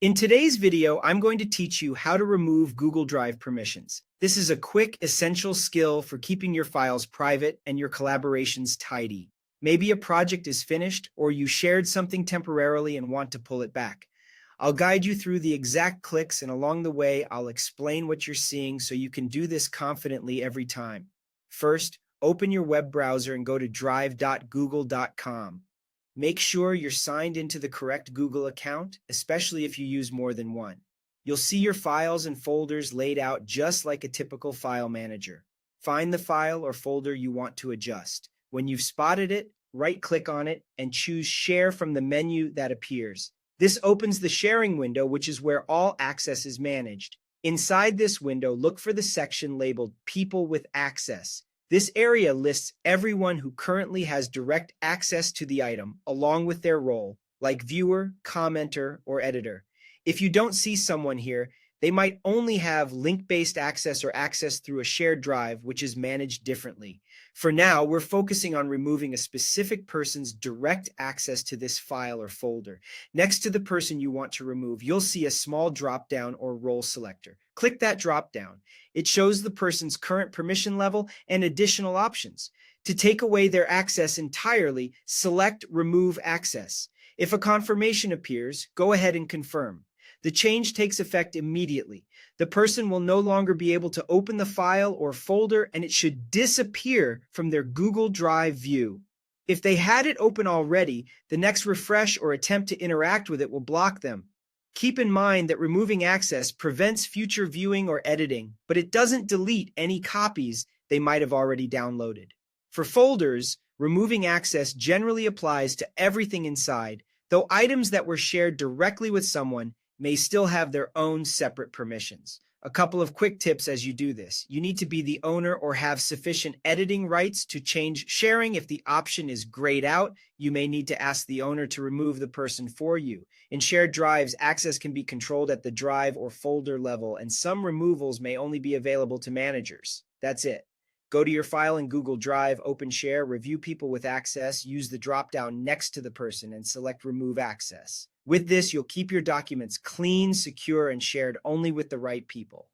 In today's video, I'm going to teach you how to remove Google Drive permissions. This is a quick, essential skill for keeping your files private and your collaborations tidy. Maybe a project is finished or you shared something temporarily and want to pull it back. I'll guide you through the exact clicks, and along the way, I'll explain what you're seeing so you can do this confidently every time. First, open your web browser and go to drive.google.com. Make sure you're signed into the correct Google account, especially if you use more than one. You'll see your files and folders laid out just like a typical file manager. Find the file or folder you want to adjust. When you've spotted it, right-click on it and choose Share from the menu that appears. This opens the sharing window, which is where all access is managed. Inside this window, look for the section labeled People with Access. This area lists everyone who currently has direct access to the item, along with their role, like viewer, commenter, or editor. If you don't see someone here, they might only have link-based access or access through a shared drive, which is managed differently. For now, we're focusing on removing a specific person's direct access to this file or folder. Next to the person you want to remove, you'll see a small drop-down or role selector. Click that drop-down. It shows the person's current permission level and additional options. To take away their access entirely, select Remove Access. If a confirmation appears, go ahead and confirm. The change takes effect immediately. The person will no longer be able to open the file or folder, and it should disappear from their Google Drive view. If they had it open already, the next refresh or attempt to interact with it will block them. Keep in mind that removing access prevents future viewing or editing, but it doesn't delete any copies they might have already downloaded. For folders, removing access generally applies to everything inside, though items that were shared directly with someone may still have their own separate permissions. A couple of quick tips as you do this. You need to be the owner or have sufficient editing rights to change sharing. If the option is grayed out, you may need to ask the owner to remove the person for you. In shared drives, access can be controlled at the drive or folder level, and some removals may only be available to managers. That's it. Go to your file in Google Drive, open Share, review people with access, use the drop-down next to the person, and select Remove Access. With this, you'll keep your documents clean, secure, and shared only with the right people.